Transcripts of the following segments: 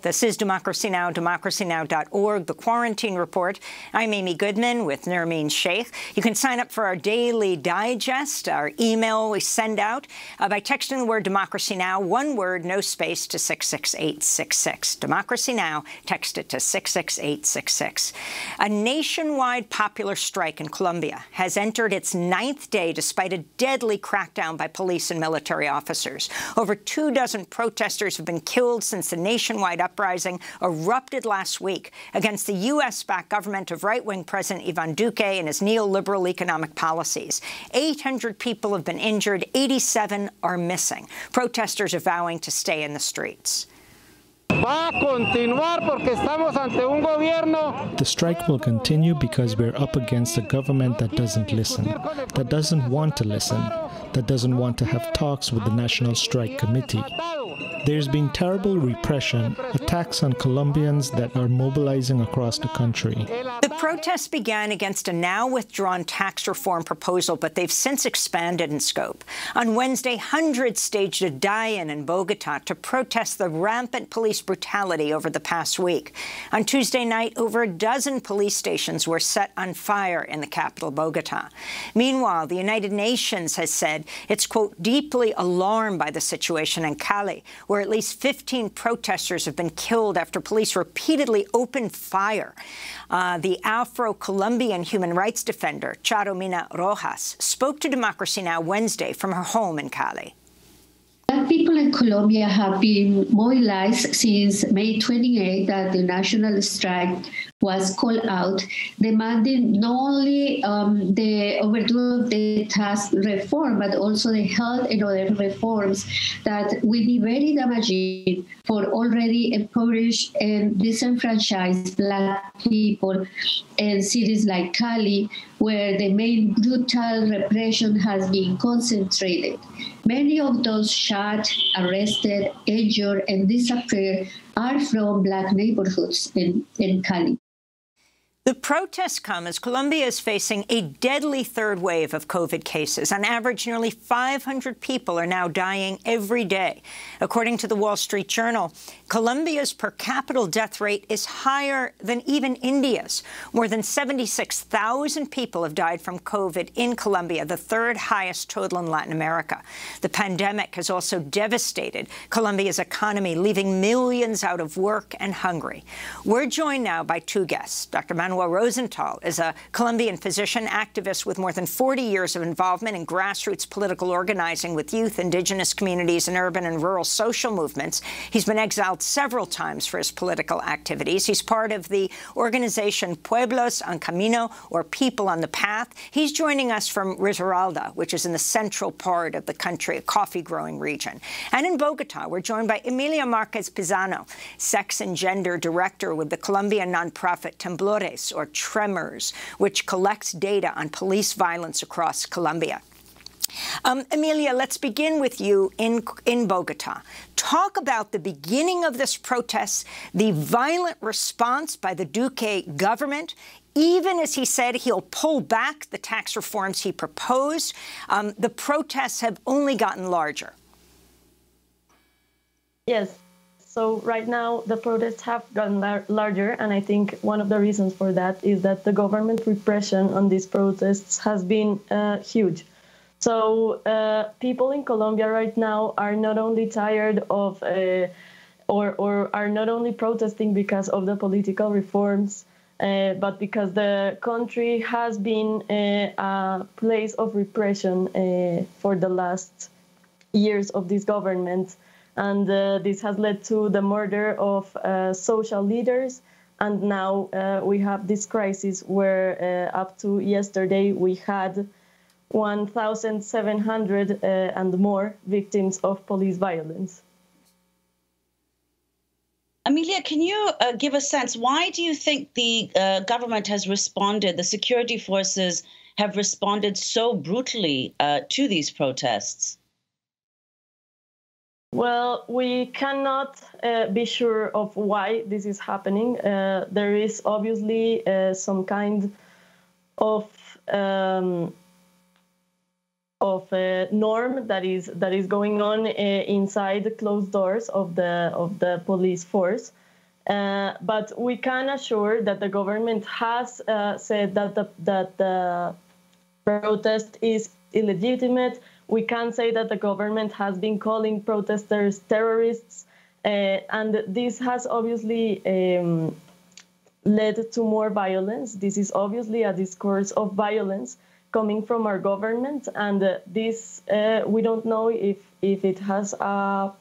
This is Democracy Now!, democracynow.org, the Quarantine Report. I'm Amy Goodman with Nermeen Sheikh. You can sign up for our daily digest, our email we send out, by texting the word Democracy Now!, one word, no space, to 66866. Democracy Now!, text it to 66866. A nationwide popular strike in Colombia has entered its 9th day despite a deadly crackdown by police and military officers. Over 24 protesters have been killed since the nationwide uprising erupted last week against the U.S.-backed government of right-wing President Iván Duque and his neoliberal economic policies. 800 people have been injured, 87 are missing. Protesters are vowing to stay in the streets. The strike will continue because we're up against a government that doesn't listen, that doesn't want to listen, that doesn't want to have talks with the National Strike Committee. There's been terrible repression, attacks on Colombians that are mobilizing across the country. The protests began against a now-withdrawn tax reform proposal, but they've since expanded in scope. On Wednesday, hundreds staged a die-in in Bogotá to protest the rampant police brutality over the past week. On Tuesday night, over a dozen police stations were set on fire in the capital, Bogotá. Meanwhile, the United Nations has said it's, quote, deeply alarmed by the situation in Cali, where at least 15 protesters have been killed after police repeatedly opened fire. The Afro-Colombian human rights defender, Charomina Rojas, spoke to Democracy Now! Wednesday from her home in Cali. Black people in Colombia have been mobilized since May 28 that the national strike was called out, demanding not only the overdue of the tax reform, but also the health and other reforms that will be very damaging for already impoverished and disenfranchised Black people in cities like Cali, where the main brutal repression has been concentrated. Many of those shot, arrested, injured, and disappeared are from Black neighborhoods in Cali. The protests come as Colombia is facing a deadly third wave of COVID cases. On average, nearly 500 people are now dying every day. According to the Wall Street Journal, Colombia's per capita death rate is higher than even India's. More than 76,000 people have died from COVID in Colombia, the third highest total in Latin America. The pandemic has also devastated Colombia's economy, leaving millions out of work and hungry. We're joined now by two guests. Dr. Manuel Rozental is a Colombian physician, activist with more than 40 years of involvement in grassroots political organizing with youth, indigenous communities, and urban and rural social movements. He's been exiled several times for his political activities. He's part of the organization Pueblos on Camino, or People on the Path. He's joining us from Risaralda, which is in the central part of the country, a coffee-growing region. And in Bogotá, we're joined by Emilia Márquez Pizano, sex and gender director with the Colombian nonprofit Temblores, or Tremors, which collects data on police violence across Colombia. Emilia, let's begin with you in Bogotá. Talk about the beginning of this protest, the violent response by the Duque government, even as he said he'll pull back the tax reforms he proposed. The protests have only gotten larger. Yes. So right now, the protests have gotten larger, and I think one of the reasons for that is that the government repression on these protests has been huge. So people in Colombia right now are not only tired of or are not only protesting because of the political reforms, but because the country has been a place of repression for the last years of this government. And this has led to the murder of social leaders. And now we have this crisis where up to yesterday we had 1,700 and more victims of police violence. Emilia, can you give a sense, why do you think the government has responded, the security forces have responded so brutally to these protests? Well, we cannot be sure of why this is happening. There is obviously some kind of norm that is going on inside the closed doors of the police force. But we can assure that the government has said that the protest is illegitimate. We can say that the government has been calling protesters terrorists, and this has obviously led to more violence. This is obviously a discourse of violence coming from our government, and this we don't know if it has a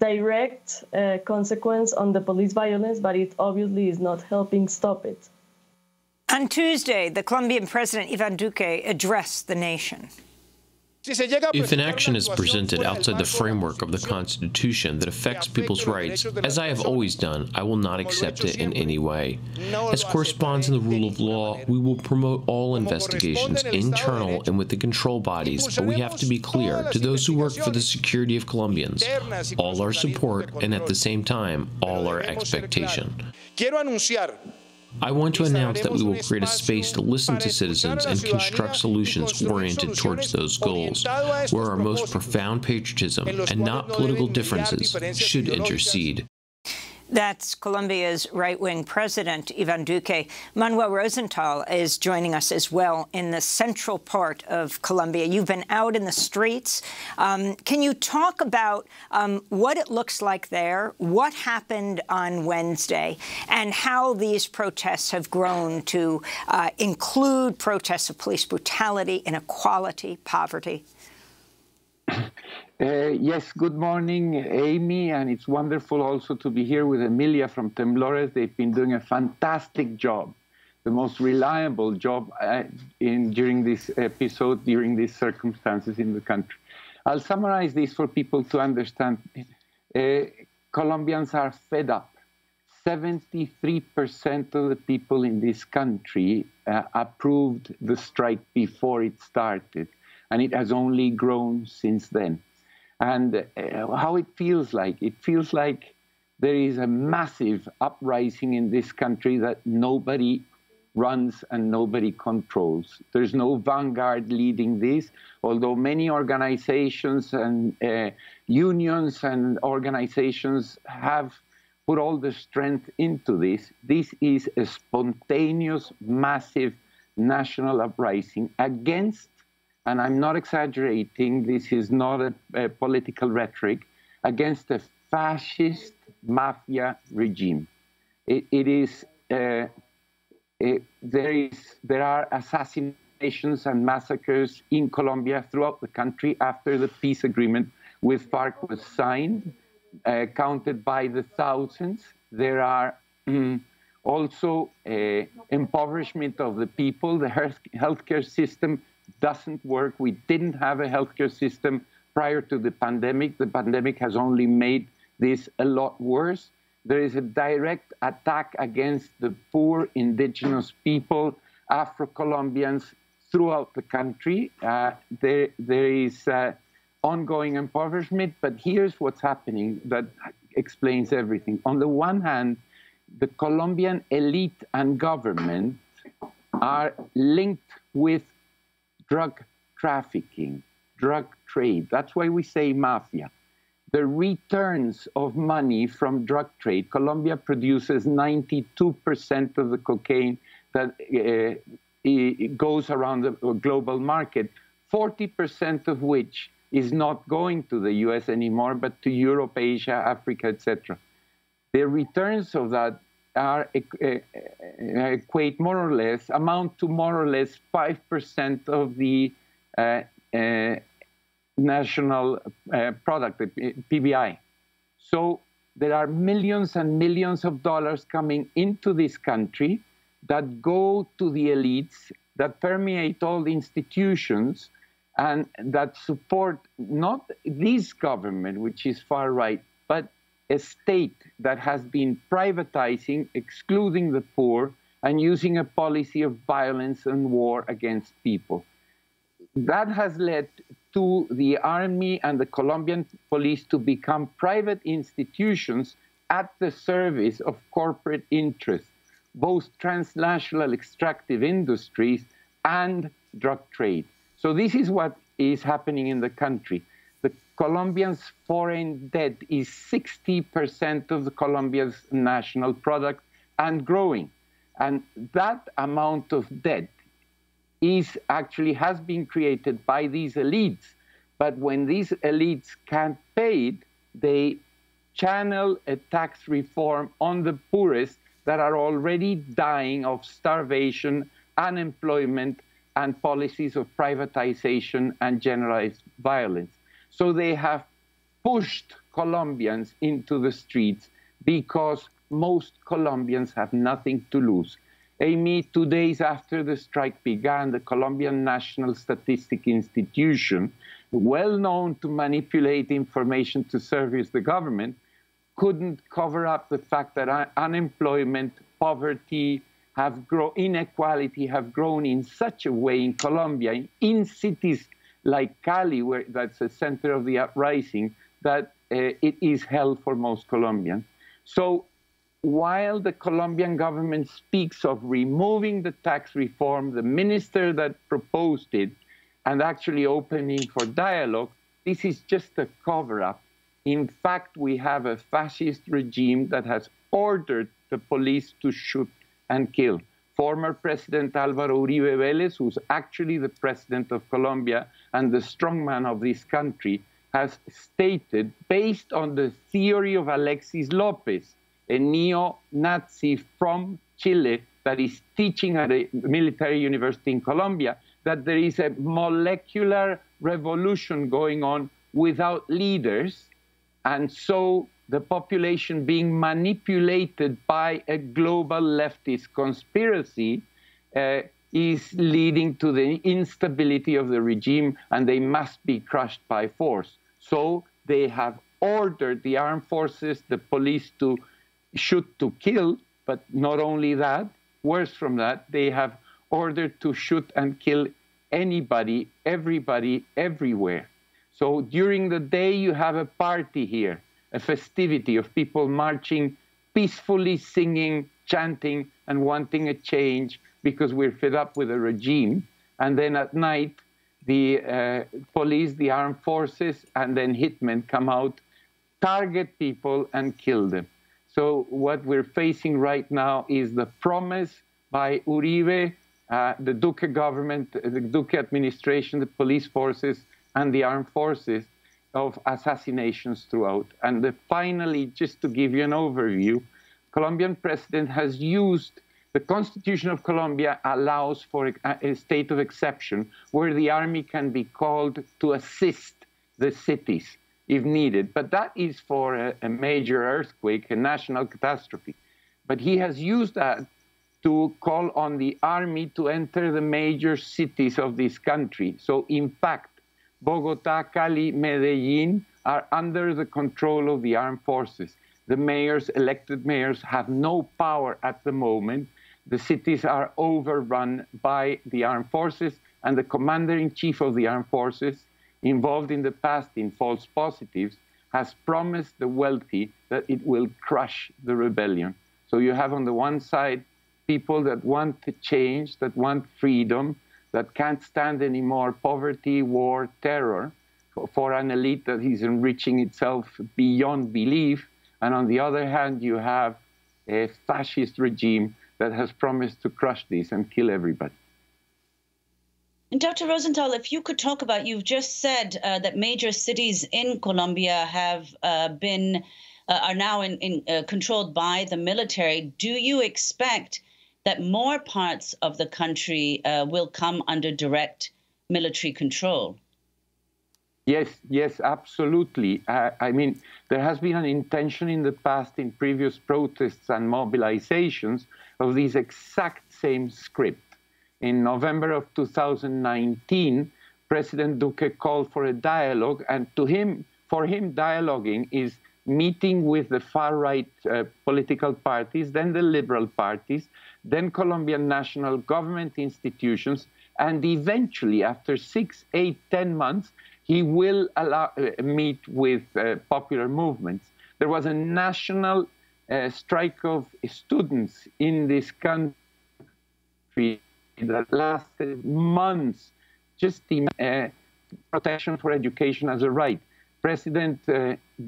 direct consequence on the police violence, but it obviously is not helping stop it. On Tuesday, the Colombian President Iván Duque addressed the nation. If an action is presented outside the framework of the Constitution that affects people's rights, as I have always done, I will not accept it in any way. As corresponds in the rule of law, we will promote all investigations, internal and with the control bodies, but we have to be clear to those who work for the security of Colombians, all our support and at the same time, all our expectation. I want to announce that we will create a space to listen to citizens and construct solutions oriented towards those goals, where our most profound patriotism and not political differences should intercede. That's Colombia's right-wing president, Iván Duque. Manuel Rozental is joining us as well in the central part of Colombia. You've been out in the streets. Can you talk about what it looks like there, what happened on Wednesday, and how these protests have grown to include protests of police brutality, inequality, poverty? Yes, good morning, Amy, and it's wonderful also to be here with Emilia from Temblores. They've been doing a fantastic job, the most reliable job during this episode, during these circumstances in the country. I'll summarize this for people to understand. Colombians are fed up. 73% of the people in this country approved the strike before it started, and it has only grown since then. And how it feels like there is a massive uprising in this country that nobody runs and nobody controls. There's no vanguard leading this, although many organizations and unions and organizations have put all the strength into this. This is a spontaneous, massive national uprising against, and I'm not exaggerating, this is not a political rhetoric, against a fascist mafia regime. There are assassinations and massacres in Colombia throughout the country after the peace agreement with FARC was signed, counted by the thousands. There are also impoverishment of the people. The healthcare system doesn't work. We didn't have a healthcare system prior to the pandemic. The pandemic has only made this a lot worse. There is a direct attack against the poor indigenous people, Afro-Colombians throughout the country. There is ongoing impoverishment, but here's what's happening that explains everything. On the one hand, the Colombian elite and government are linked with drug trafficking, drug trade. That's why we say mafia. The returns of money from drug trade, Colombia produces 92% of the cocaine that goes around the global market, 40% of which is not going to the US anymore, but to Europe, Asia, Africa, etc. The returns of that are amount to more or less 5% of the national product, PBI. So there are millions and millions of dollars coming into this country that go to the elites, that permeate all the institutions, and that support not this government, which is far right, but a state that has been privatizing, excluding the poor, and using a policy of violence and war against people. That has led to the army and the Colombian police to become private institutions at the service of corporate interests, both transnational extractive industries and drug trade. So this is what is happening in the country. The Colombians' foreign debt is 60% of the Colombia's national product and growing. And that amount of debt has been created by these elites. But when these elites can't pay it, they channel a tax reform on the poorest that are already dying of starvation, unemployment, and policies of privatization and generalized violence. So they have pushed Colombians into the streets because most Colombians have nothing to lose. Amy, 2 days after the strike began, the Colombian National Statistic Institution, well known to manipulate information to service the government, couldn't cover up the fact that unemployment, poverty, inequality have grown in such a way in Colombia, in cities like Cali, where that's the center of the uprising, that it is hell for most Colombians. So while the Colombian government speaks of removing the tax reform, the minister that proposed it, and actually opening for dialogue, this is just a cover-up. In fact, we have a fascist regime that has ordered the police to shoot and kill. Former President Álvaro Uribe Vélez, who's actually the president of Colombia and the strongman of this country, has stated, based on the theory of Alexis López, a neo-Nazi from Chile that is teaching at a military university in Colombia, that there is a molecular revolution going on without leaders, and so the population being manipulated by a global leftist conspiracy is leading to the instability of the regime, and they must be crushed by force. So they have ordered the armed forces, the police, to shoot to kill, but not only that, worse from that, they have ordered to shoot and kill anybody, everybody, everywhere. So during the day, you have a party here, a festivity of people marching, peacefully singing, chanting, and wanting a change because we're fed up with the regime. And then at night, the police, the armed forces, and then hitmen come out, target people, and kill them. So what we're facing right now is the promise by Uribe, the Duque government, the Duque administration, the police forces, and the armed forces, of assassinations throughout. And finally, just to give you an overview, Colombian president has used, the Constitution of Colombia allows for a state of exception where the army can be called to assist the cities if needed. But that is for a major earthquake, a national catastrophe. But he has used that to call on the army to enter the major cities of this country. So in fact, Bogotá, Cali, Medellín are under the control of the armed forces. The mayors, elected mayors, have no power at the moment. The cities are overrun by the armed forces, and the commander-in-chief of the armed forces, involved in the past in false positives, has promised the wealthy that it will crush the rebellion. So you have on the one side people that want to change, that want freedom, that can't stand anymore poverty, war, terror, for an elite that is enriching itself beyond belief. And on the other hand, you have a fascist regime that has promised to crush this and kill everybody. And Dr. Rozental, if you could talk about, you've just said that major cities in Colombia have are now controlled by the military. Do you expect that more parts of the country will come under direct military control? Yes, absolutely. I mean, there has been an intention in the past in previous protests and mobilizations of this exact same script. In November of 2019, President Duque called for a dialogue, and for him, dialoguing is meeting with the far-right political parties, then the liberal parties, then Colombian national government institutions, and eventually, after 6, 8, 10 months, he will meet with popular movements. There was a national strike of students in this country that lasted months, just the protection for education as a right. President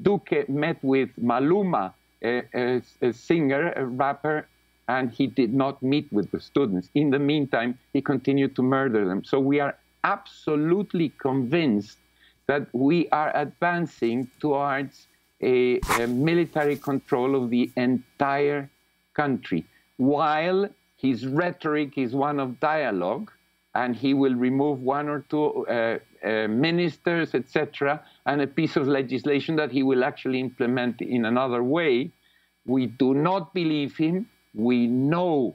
Duque met with Maluma, a singer, a rapper, and he did not meet with the students. In the meantime, he continued to murder them. So we are absolutely convinced that we are advancing towards a military control of the entire country, while his rhetoric is one of dialogue, and he will remove one or two ministers, etc., and a piece of legislation that he will actually implement in another way. We do not believe him. We know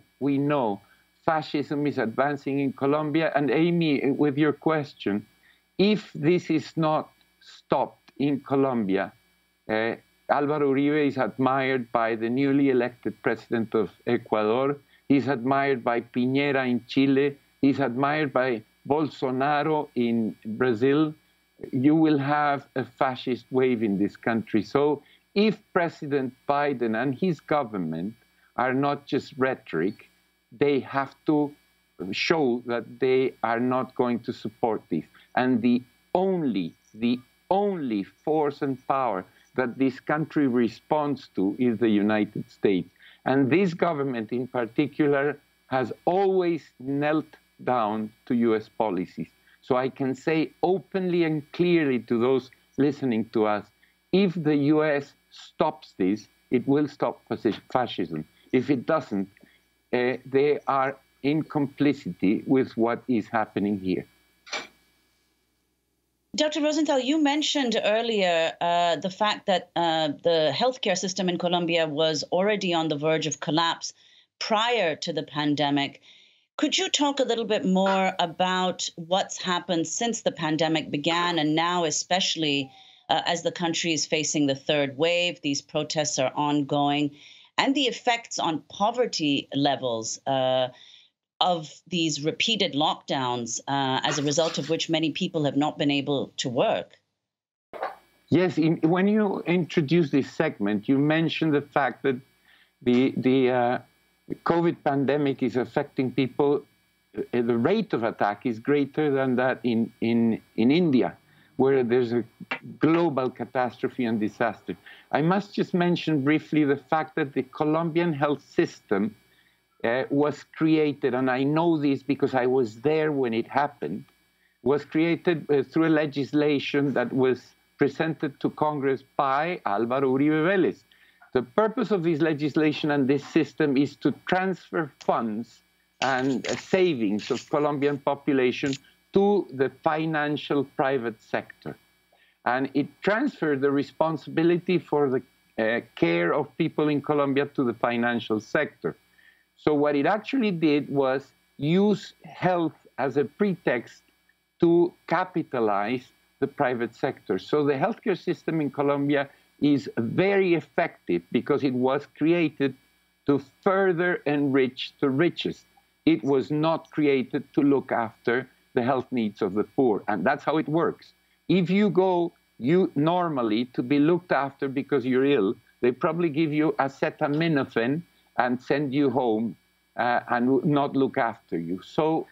fascism is advancing in Colombia. And Amy, with your question, if this is not stopped in Colombia, Álvaro Uribe is admired by the newly elected president of Ecuador. He's admired by Piñera in Chile. He's admired by Bolsonaro in Brazil. You will have a fascist wave in this country. So if President Biden and his government are not just rhetoric, they have to show that they are not going to support this. And the only force and power that this country responds to is the United States. And this government in particular has always knelt down to US policies. So I can say openly and clearly to those listening to us, if the US stops this, it will stop fascism. If it doesn't, they are in complicity with what is happening here. Dr. Rozental, you mentioned earlier the fact that the healthcare system in Colombia was already on the verge of collapse prior to the pandemic. Could you talk a little bit more about what's happened since the pandemic began, and now especially as the country is facing the third wave, these protests are ongoing, and the effects on poverty levels of these repeated lockdowns, as a result of which many people have not been able to work? Yes, when you introduced this segment, you mentioned the fact that the COVID pandemic is affecting people. The rate of attack is greater than that in India, where there's a global catastrophe and disaster. I must just mention briefly the fact that the Colombian health system was created, and I know this because I was there when it happened, was created through a legislation that was presented to Congress by Álvaro Uribe Vélez. The purpose of this legislation and this system is to transfer funds and savings of Colombian population to the financial private sector. And it transferred the responsibility for the care of people in Colombia to the financial sector. So what it actually did was use health as a pretext to capitalize the private sector. So the healthcare system in Colombia is very effective because it was created to further enrich the richest. It was not created to look after the health needs of the poor. And that's how it works. If you go, normally to be looked after because you're ill, they probably give you acetaminophen and send you home and not look after you. So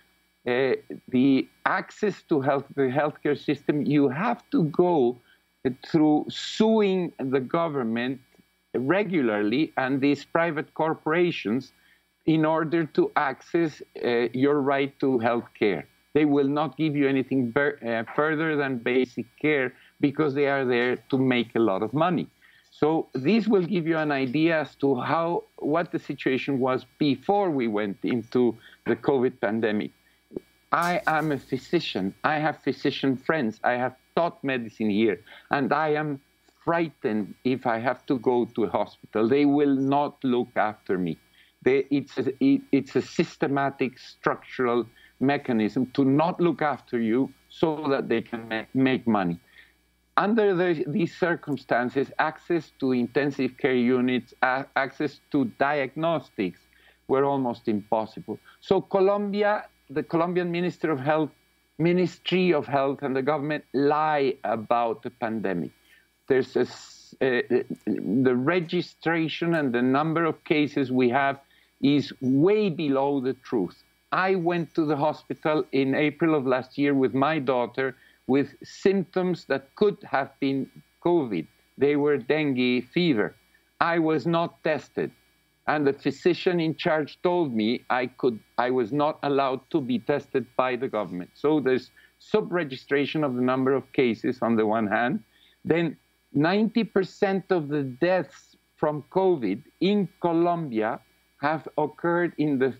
the access to the healthcare system, you have to go through suing the government regularly and these private corporations in order to access your right to health care. They will not give you anything further than basic care because they are there to make a lot of money. So this will give you an idea as to what the situation was before we went into the COVID pandemic. I am a physician. I have physician friends. I have taught medicine here, and I am frightened if I have to go to a hospital. They will not look after me. It's a systematic, structural mechanism to not look after you so that they can make money. Under these circumstances, access to intensive care units, access to diagnostics were almost impossible. So the Colombian Ministry of Health and the government lie about the pandemic. There's the registration and the number of cases we have is way below the truth. I went to the hospital in April of last year with my daughter with symptoms that could have been COVID. They were dengue fever. I was not tested. And the physician in charge told me I was not allowed to be tested by the government. So there's sub-registration of the number of cases on the one hand. Then 90% of the deaths from COVID in Colombia have occurred in the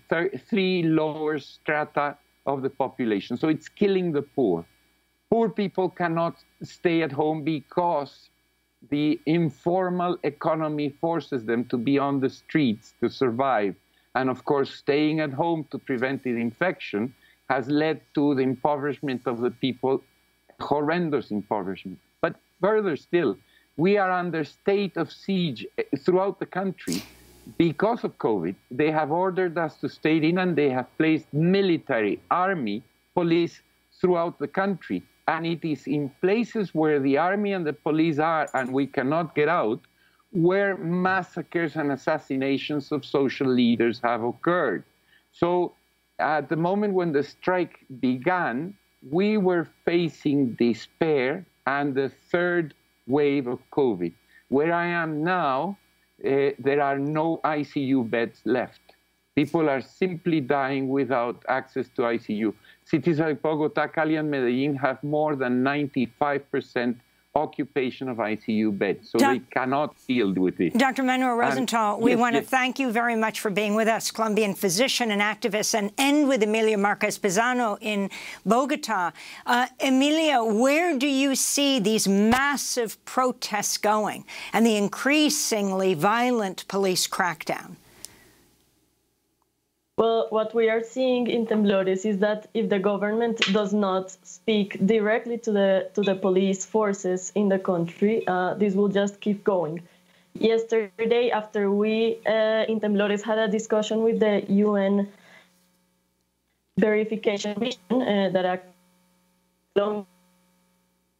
three lower strata of the population. So it's killing the poor. Poor people cannot stay at home because the informal economy forces them to be on the streets to survive. And of course, staying at home to prevent the infection has led to the impoverishment of the people, horrendous impoverishment. But further still, we are under state of siege throughout the country because of COVID. They have ordered us to stay in, and they have placed military, army, police throughout the country. And it is in places where the army and the police are, and we cannot get out, where massacres and assassinations of social leaders have occurred. So at the moment when the strike began, we were facing despair and the third wave of COVID. Where I am now, there are no ICU beds left. People are simply dying without access to ICU. Cities like Bogotá, Cali, and Medellin have more than 95% occupation of ICU beds, so they cannot deal with it. Dr. Manuel Rozental, we want to thank you very much for being with us, Colombian physician and activist, and end with Emilia Márquez Pizano in Bogotá. Emilia, where do you see these massive protests going and the increasingly violent police crackdown? Well, what we are seeing in Temblores is that if the government does not speak directly to the police forces in the country, this will just keep going. Yesterday, after we in Temblores had a discussion with the UN verification mission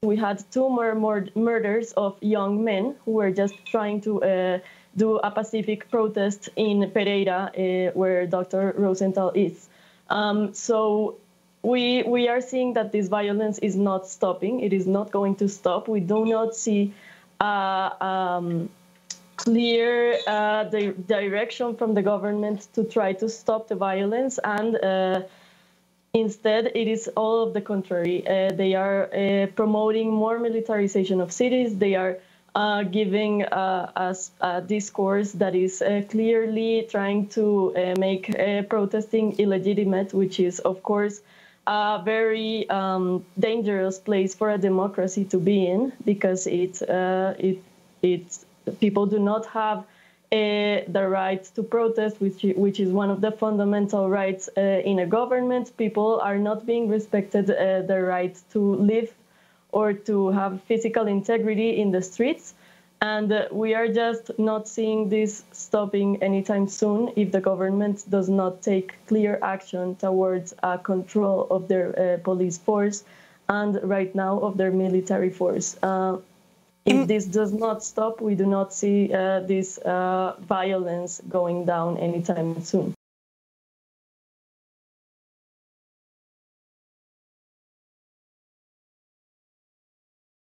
we had two more murders of young men who were just trying to do a pacific protest in Pereira, where Dr. Rozental is. So we are seeing that this violence is not stopping. It is not going to stop. We do not see clear the direction from the government to try to stop the violence, and instead, it is all of the contrary. They are promoting more militarization of cities. They are giving us a discourse that is clearly trying to make protesting illegitimate, which is, of course, a very dangerous place for a democracy to be in, because people do not have the right to protest, which is one of the fundamental rights in a government. People are not being respected the right to live or to have physical integrity in the streets. And we are just not seeing this stopping anytime soon if the government does not take clear action towards control of their police force and right now of their military force. If this does not stop, we do not see this violence going down anytime soon.